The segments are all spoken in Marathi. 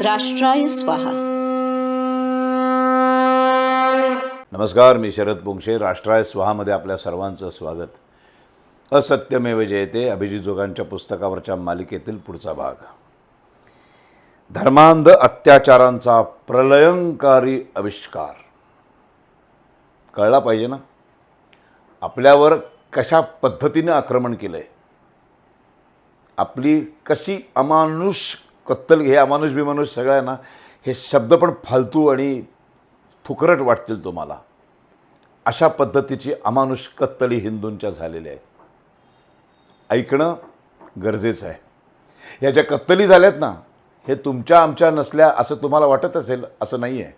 राष्ट्राय स्वाहा. नमस्कार, मी शरद पोंक्षे. राष्ट्राय स्वाहामध्ये आपल्या सर्वांचं स्वागत. असत्यमेव जयते अभिजित जोगांच्या पुस्तकावरच्या मालिकेतील पुढचा भाग. धर्मांध अत्याचारांचा प्रलयंकारी आविष्कार. कळला पाहिजे ना आपल्यावर कशा पद्धतीने आक्रमण केलं आहे, आपली कशी अमानुष कत्तल. हे अमानुष बिमानुष सगळ्यांना हे शब्द पण फालतू आणि थुकरट वाटतील तुम्हाला. अशा पद्धतीची अमानुष कत्तली हिंदूंच्या झालेल्या आहेत. ऐकणं गरजेचं आहे. ह्या ज्या कत्तली झाल्यात ना, हे तुमच्या आमच्या नसल्या असं तुम्हाला वाटत असेल, असं नाही आहे.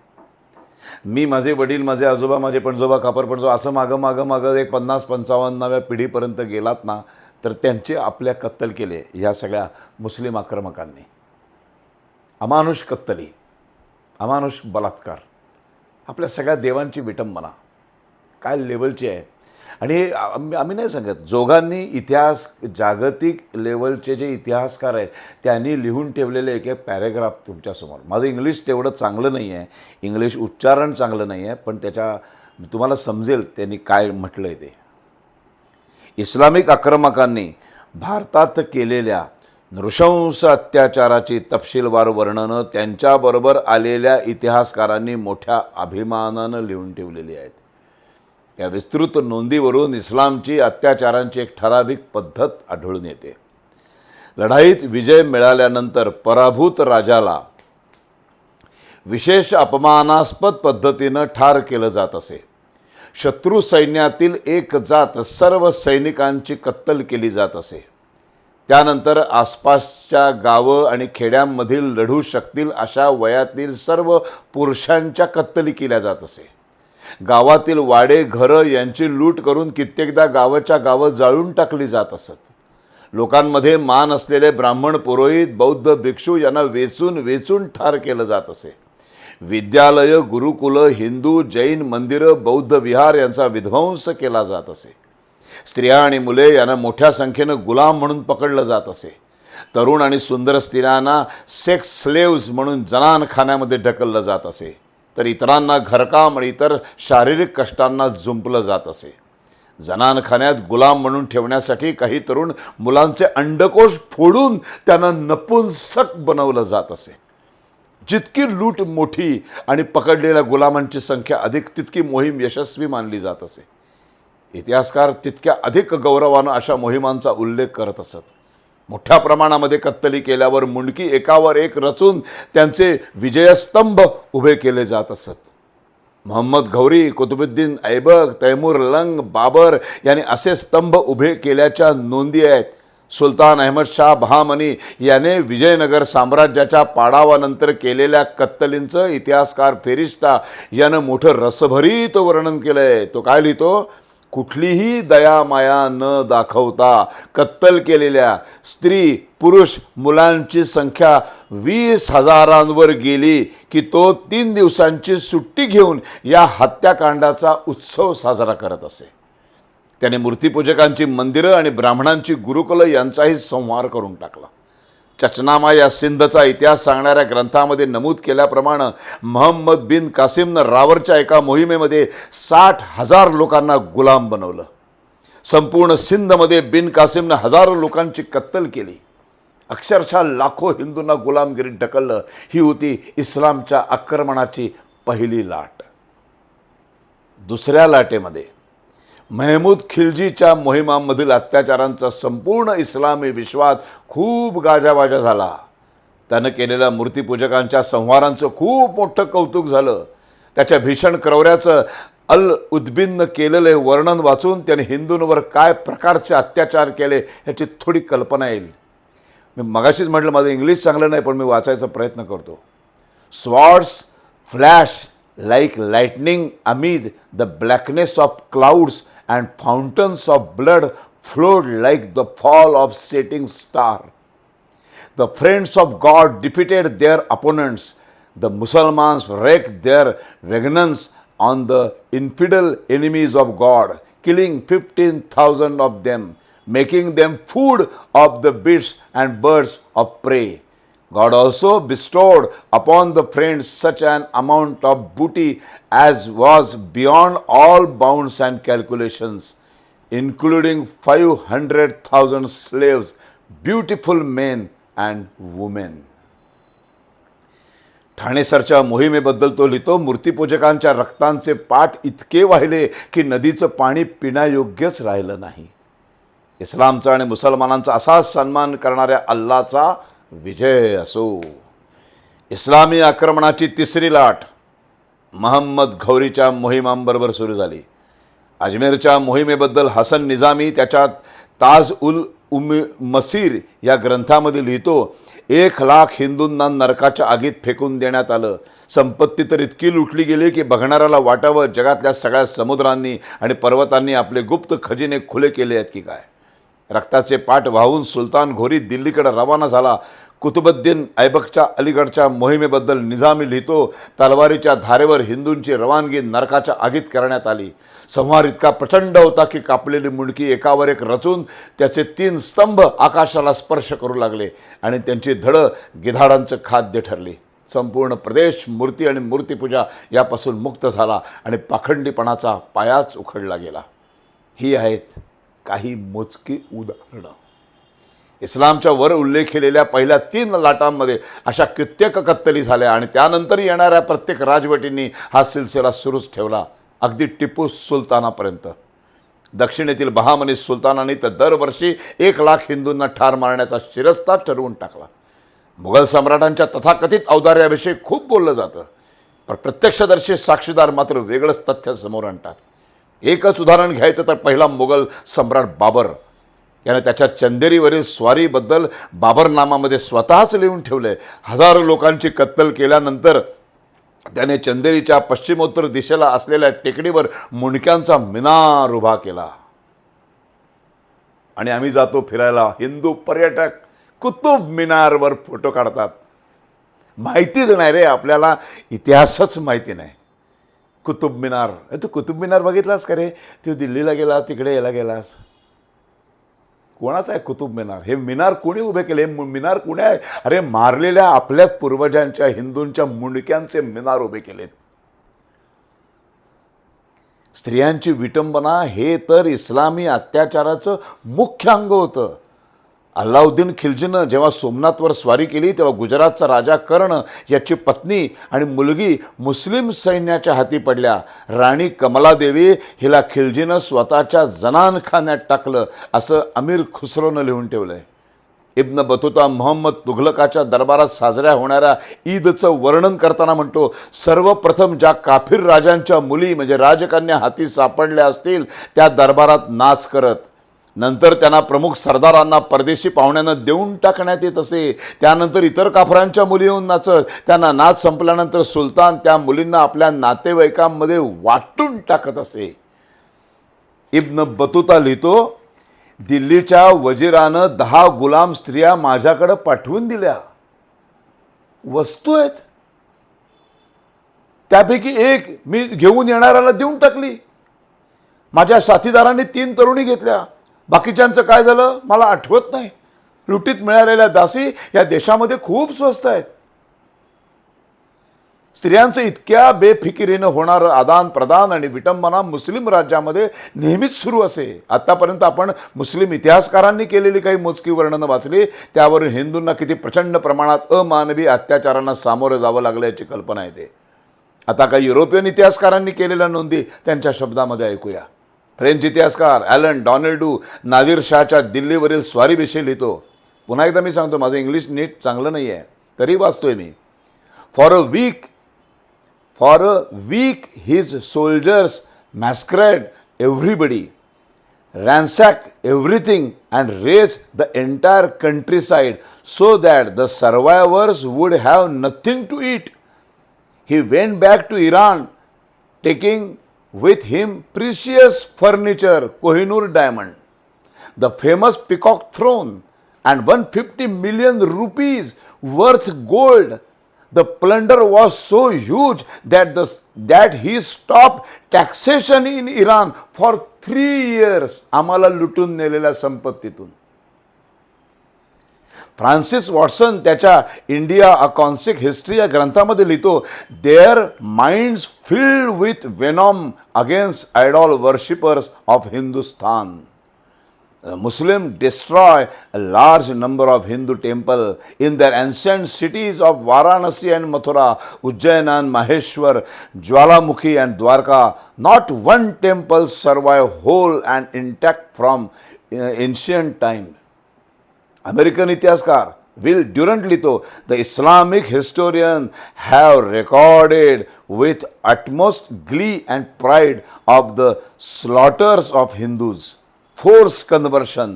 मी, माझे वडील, माझे आजोबा, माझे पणजोबा, खापर पणजोबा असं मागं एक 50-55व्या पिढीपर्यंत गेलात ना, तर त्यांचे आपल्या कत्तल केले ह्या सगळ्या मुस्लिम आक्रमकांनी. अमानुष कत्तली, अमानुष बलात्कार, आपल्या सगळ्या देवांची विटंबना काय लेवलची आहे. आणि आम्ही नाही सांगत, जोगांनी इतिहास, जागतिक लेवलचे जे इतिहासकार आहेत त्यांनी लिहून ठेवलेले एक पॅरेग्राफ तुमच्यासमोर. माझं इंग्लिश तेवढं चांगलं नाही आहे, इंग्लिश उच्चारण चांगलं नाही आहे, पण त्याच्या तुम्हाला समजेल त्यांनी काय म्हटलं आहे ते. इस्लामिक आक्रमकांनी भारतात केलेल्या नृशंस अत्याचाराची तपशीलवार वर्णनं त्यांच्याबरोबर आलेल्या इतिहासकारांनी मोठ्या अभिमानानं लिहून ठेवलेली आहेत. या विस्तृत नोंदीवरून इस्लामची अत्याचारांची एक ठराविक पद्धत आढळून येते. लढाईत विजय मिळाल्यानंतर पराभूत राजाला विशेष अपमानास्पद पद्धतीनं ठार केलं जात असे. शत्रू सैन्यातील एक जात सर्व सैनिकांची कत्तल केली जात असे. त्यानंतर आसपासच्या गावं आणि खेड्यांमधील लढू शकतील अशा वयातील सर्व पुरुषांच्या कत्तली केल्या जात असे. गावातील वाडे, घरं यांची लूट करून कित्येकदा गावाच्या गावं जाळून टाकली जात असत. लोकांमध्ये मान असलेले ब्राह्मण, पुरोहित, बौद्ध भिक्षू यांना वेचून वेचून ठार केलं जात असे. विद्यालय, गुरुकुलं, हिंदू, जैन मंदिरं, बौद्ध विहार यांचा विध्वंस केला जात असे. स्त्रिया आणि मुले यांना मोठ्या संख्येनं गुलाम म्हणून पकडलं जात असे. तरुण आणि सुंदर स्त्रियांना सेक्स स्लेव्स म्हणून जनानखान्यामध्ये ढकललं जात असे. तर इतरांना घरकाम आणि इतर शारीरिक कष्टांना जुंपलं जात असे. जनानखान्यात गुलाम म्हणून ठेवण्यासाठी काही तरुण मुलांचे अंडकोश फोडून त्यांना नपुंसक बनवलं जात असे. जितकी लूट मोठी आणि पकडलेल्या गुलामांची संख्या अधिक, तितकी मोहीम यशस्वी मानली जात असे. इतिहासकार तितक्या अधिक गौरवानं अशा मोहिमांचा उल्लेख करत असत. मोठ्या प्रमाणामध्ये कत्तली केल्यावर मुंडकी एकावर एक रचून त्यांचे विजयस्तंभ उभे केले जात असत. मोहम्मद घौरी, कुतुबुद्दीन ऐबक, तैमूर लंग, बाबर यांनी असे स्तंभ उभे केल्याच्या नोंदी आहेत. सुलतान अहमद शाह बहामनी याने विजयनगर साम्राज्याच्या पाडावानंतर केलेल्या कत्तलींचं इतिहासकार फेरिस्टा यानं मोठं रसभरीत वर्णन केलं आहे. तो काय लिहितो? कुठलीही दयामाया न दाखवता कत्तल केलेल्या स्त्री, पुरुष, मुलांची संख्या 20,000 गेली की तो 3 दिवसांची सुट्टी घेऊन या हत्याकांडाचा उत्सव साजरा करत असे. त्याने मूर्तिपूजकांची मंदिरं आणि ब्राह्मणांची गुरुकुलं यांचाही संहार करून टाकला. चचनामा या सिंधचा इतिहास सांगणाऱ्या ग्रंथामध्ये नमूद केल्याप्रमाणे मोहम्मद बिन कासिमनं रावरच्या एका मोहिमेमध्ये 60,000 लोकांना गुलाम बनवलं. संपूर्ण सिंधमध्ये बिन कासिमनं हजारो लोकांची कत्तल केली. अक्षरशः लाखो हिंदूंना गुलामगिरीत ढकललं. ही होती इस्लामच्या आक्रमणाची पहिली लाट. दुसऱ्या लाटेमध्ये महमूद खिलजीच्या मोहिमांमधील अत्याचारांचा संपूर्ण इस्लामी विश्वात खूप गाजावाजा झाला. त्यानं केलेल्या मूर्तिपूजकांच्या संहारांचं खूप मोठं कौतुक झालं. त्याच्या भीषण क्रौर्याचं अल उद्बिननं केलेले वर्णन वाचून त्याने हिंदूंवर काय प्रकारचे अत्याचार केले ह्याची थोडी कल्पना येईल. मी मगाशीच म्हटलं माझं इंग्लिश चांगलं नाही, पण मी वाचायचा प्रयत्न करतो. Swords flash like lightning amid the blackness of clouds, and fountains of blood flowed like the fall of setting star. The friends of God defeated their opponents. The Muslims wreaked their vengeance on the infidel enemies of God, killing 15,000 of them, making them food of the beasts and birds of prey. God also bestowed upon the friends such an amount of booty as was beyond all bounds and calculations, including 500,000 slaves, beautiful men and women. ठाणेसरच्या मोहिमेबद्दल तो लिहितो, मूर्तिपूजकांच्या रक्तांचे पाठ इतके वाहिले की नदीचं पाणी पिण्यायोग्यच राहिलं नाही. इस्लामचा आणि मुसलमानांचा असाच सन्मान करणाऱ्या अल्लाचा विजय असो. इस्लामी आक्रमणाची तिसरी लाट महम्मद घौरीच्या मोहिमांबरोबर सुरू झाली. अजमेरच्या मोहिमेबद्दल हसन निजामी त्याच्या ताज उल मसीर या ग्रंथामध्ये लिहितो, 1,00,000 हिंदूंना नरकाच्या आगीत फेकून देण्यात आलं. संपत्ती तर इतकी लुटली गेली की बघणाऱ्याला वाटावं जगातल्या सगळ्या समुद्रांनी आणि पर्वतांनी आपले गुप्त खजिने खुले केले आहेत की काय. रक्ताचे पाठ वाहून सुलतान घोरी दिल्लीकडे रवाना झाला. कुतुबुद्दीन ऐबकच्या अलीगडच्या मोहिमेबद्दल निजामी लिहितो, तलवारीच्या धारेवर हिंदूंची रवानगी नरकाच्या आगीत करण्यात आली. संहार इतका प्रचंड होता की कापलेली मुंडकी एकावर एक रचून त्याचे 3 स्तंभ आकाशाला स्पर्श करू लागले आणि त्यांची धडं गिधाडांचं खाद्य ठरली. संपूर्ण प्रदेश मूर्ती आणि मूर्तिपूजा यापासून मुक्त झाला आणि पाखंडीपणाचा पायाच उखडला गेला. ही आहेत काही मोजकी उदाहरणं. इस्लामच्या वर उल्लेख केलेल्या पहिल्या 3 लाटांमध्ये अशा कित्येक कत्तली झाल्या आणि त्यानंतर येणाऱ्या प्रत्येक राजवटींनी हा सिलसिला सुरूच ठेवला, अगदी टिपू सुलतानापर्यंत. दक्षिणेतील बहामनी सुलतानांनी तर दरवर्षी 1,00,000 हिंदूंना ठार मारण्याचा शिरस्ता ठरवून टाकला. मुघल सम्राटांच्या तथाकथित औदार्याविषयी खूप बोललं जातं, पण प्रत्यक्षदर्शी साक्षीदार मात्र वेगळंच तथ्य समोर आणतात. एकच उदाहरण घ्यायचं तर पहिला मुघल सम्राट बाबर याने त्याच्या चंदेरीवरील स्वारीबद्दल बाबरनामामध्ये स्वतःच लिहून ठेवले. हजारो लोकांची कत्तल केल्यानंतर त्याने चंदेरीच्या पश्चिमोत्तर दिशेला असलेल्या टेकडीवर मुंडक्यांचा मिनार उभा केला. आणि आम्ही जातो फिरायला, हिंदू पर्यटक कुतुब मिनारवर फोटो काढतात. माहितीच नाही रे आपल्याला, इतिहासच माहिती नाही. कुतुब मिनार, तू कुतुब मिनार बघितलास का रे? तू दिल्लीला गेलास, तिकडे याला गेलास. कोणाचा आहे कुतुब मिनार? हे मिनार कोणी उभे केले? मिनार कोणी आहे? अरे मारलेल्या आपल्याच पूर्वजांच्या हिंदूंच्या मुंडक्यांचे मिनार उभे केलेत. स्त्रियांची विटंबना हे तर इस्लामी अत्याचाराचं मुख्य अंग होतं. अल्लाउद्दीन खिलजीनं जेव्हा सोमनाथवर स्वारी केली तेव्हा गुजरातचा राजा कर्ण याची पत्नी आणि मुलगी मुस्लिम सैन्याच्या हाती पडल्या. राणी कमलादेवी हिला खिलजीनं स्वतःच्या जनानखान्यात टाकलं असं अमीर खुसरोनं लिहून ठेवलंय. इब्न बतुता मोहम्मद तुघलकाच्या दरबारात साजऱ्या होणाऱ्या ईदचं वर्णन करताना म्हणतो, सर्वप्रथम ज्या काफिर राजांच्या मुली म्हणजे राजकन्या हाती सापडल्या असतील त्या दरबारात नाच करत, नंतर त्यांना प्रमुख सरदारांना परदेशी पाहुण्यांना देऊन टाकण्यात येत असे. त्यानंतर इतर काफरांच्या मुली येऊन नाचत. त्यांना नाच संपल्यानंतर सुलतान त्या मुलींना आपल्या नातेवाईकांमध्ये वाटून टाकत असे. इब्न बतुता लिहितो, दिल्लीच्या वजीरानं 10 गुलाम स्त्रिया माझ्याकडे पाठवून दिल्या. वस्तू आहेत, त्यापैकी एक मी घेऊन येणाऱ्याला देऊन टाकली. माझ्या साथीदारांनी 3 तरुणी घेतल्या. बाकीच्यांचं काय झालं मला आठवत नाही. लुटीत मिळालेल्या दासी या देशामध्ये खूप स्वस्त आहेत. स्त्रियांचं इतक्या बेफिकिरीनं होणारं आदान प्रदान आणि विटंबना मुस्लिम राज्यामध्ये नेहमीच सुरू असे. आतापर्यंत आपण मुस्लिम इतिहासकारांनी केलेली काही मोजकी वर्णनं वाचली, त्यावरून हिंदूंना किती प्रचंड प्रमाणात अमानवी अत्याचारांना सामोरं जावं लागलं याची कल्पना येते. आता काही युरोपियन इतिहासकारांनी केलेल्या नोंदी त्यांच्या शब्दामध्ये ऐकूया. फ्रेंच इतिहासकार ॲलन डॉनेल्डू नादिर शाहच्या दिल्लीवरील स्वारीविषयी लिहितो. पुन्हा एकदा मी सांगतो, माझं इंग्लिश नीट चांगलं नाही आहे तरी वाचतोय मी. For a week his soldiers massacred everybody, ransacked everything and razed the entire countryside so that the survivors would have nothing to eat. He went back to Iran taking with him precious furniture, Kohinoor diamond, the famous peacock throne, and 150 million rupees worth gold. The plunder was so huge that he stopped taxation in Iran for 3 years. आम्हाला लुटून नेलेल्या संपत्तीतून. फ्रान्सिस वॉटसन त्याच्या इंडिया अ कॉन्सिक हिस्ट्री या ग्रंथामध्ये लिहितो, their minds filled with venom against idol worshippers of Hindustan. Muslims destroy a large number of Hindu temples in their ancient cities of Varanasi and Mathura, Ujjain and Maheshwar, Jwalamukhi and Dwarka. Not one temple survived whole and intact from ancient time. American इतिहासकार विल ड्युरंट लिहितो, the Islamic historians have recorded with utmost glee and pride of the slaughters of Hindus, forced conversion,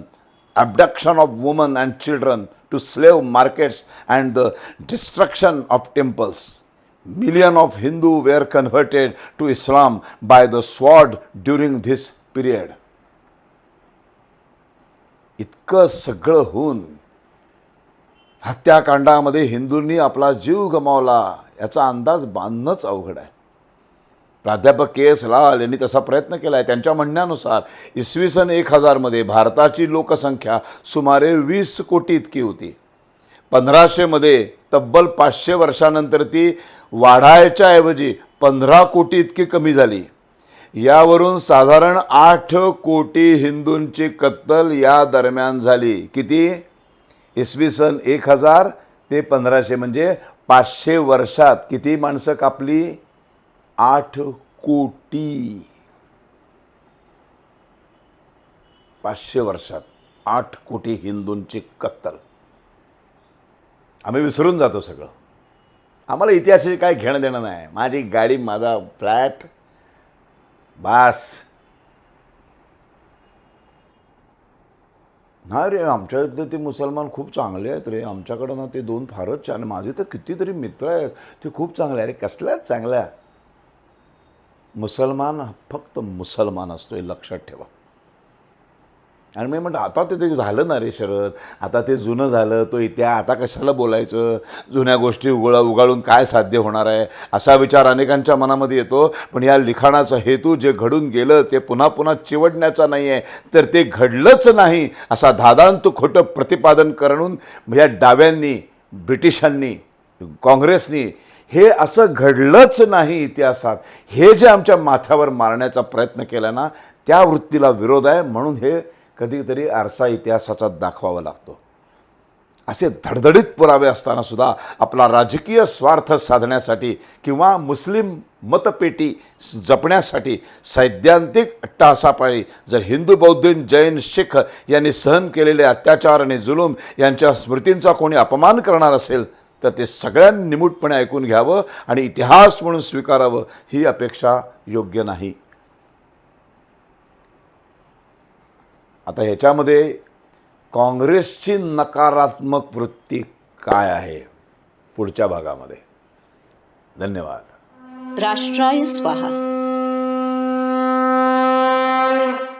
abduction of women and children to slave markets, and the destruction of temples. Millions of Hindus were converted to Islam by the sword during this period. इतकं सगळं होऊन हत्याकांडामध्ये हिंदूंनी आपला जीव गमावला याचा अंदाज बांधणंच अवघड आहे. प्राध्यापक के एस लाल यांनी तसा प्रयत्न केला आहे. त्यांच्या म्हणण्यानुसार इसवी सन 1000 मध्ये भारताची लोकसंख्या सुमारे 20 कोटी इतकी होती. 1500 मध्ये तब्बल 500 वर्षानंतर ती वाढायच्या ऐवजी 15 कोटी इतकी कमी झाली. यावरून साधारण 8 कोटी हिंदूंची कत्तल या दरम्यान झाली. किती? इसवी सन 1000 ते 1500 म्हणजे 500 वर्षात किती माणसं कापली? 8 कोटी. 500 वर्षात 8 कोटी हिंदूंची कत्तल. आम्ही विसरून जातो सगळं. आम्हाला इतिहासाशी काय घेणं देणं नाही. माझी गाडी, माझा फ्लॅट, बास. नाही रे, आमच्या इथले ते मुसलमान खूप चांगले आहेत रे, आमच्याकडं ना ते 2 फारच छान. माझे तर कितीतरी मित्र आहेत, ते खूप चांगले. अरे कसल्या चांगल्या? मुसलमान फक्त मुसलमान असतो, हे लक्षात ठेवा. आणि मी म्हणतो आता ते झालं ना रे शरद, आता ते जुनं झालं, तो इतिहास आता कशाला बोलायचं, जुन्या गोष्टी उगाळून काय साध्य होणार आहे, असा विचार अनेकांच्या मनामध्ये येतो. पण या लिखाणाचा हेतू जे घडून गेलं ते पुन्हा पुन्हा चिवडण्याचा नाही आहे, तर ते घडलंच नाही असा धादांत खोटं प्रतिपादन करून या डाव्यांनी, ब्रिटिशांनी, काँग्रेसनी हे असं घडलंच नाही इतिहासात, हे जे आमच्या माथ्यावर मारण्याचा प्रयत्न केला ना, त्या वृत्तीला विरोध आहे. म्हणून हे कधीतरी आरसा इतिहासाचा दाखवावा लागतो. असे धडधडीत पुरावे असताना सुद्धा आपला राजकीय स्वार्थ साधण्यासाठी किंवा मुस्लिम मतपेटी जपण्यासाठी सैद्धांतिक अट्टहासापायी जर हिंदू, बौद्ध, जैन, शीख यांनी सहन केलेले अत्याचार आणि जुलूम यांच्या स्मृतींचा कोणी अपमान करणार असेल तर ते सगळ्यांनी निमूटपणे ऐकून घ्यावं आणि इतिहास म्हणून स्वीकारावं. ही अपेक्षा योग्य नाही. आता ह्याच्यामध्ये काँग्रेसची नकारात्मक वृत्ती काय आहे पुढच्या भागामध्ये. धन्यवाद. राष्ट्राय स्वाहा.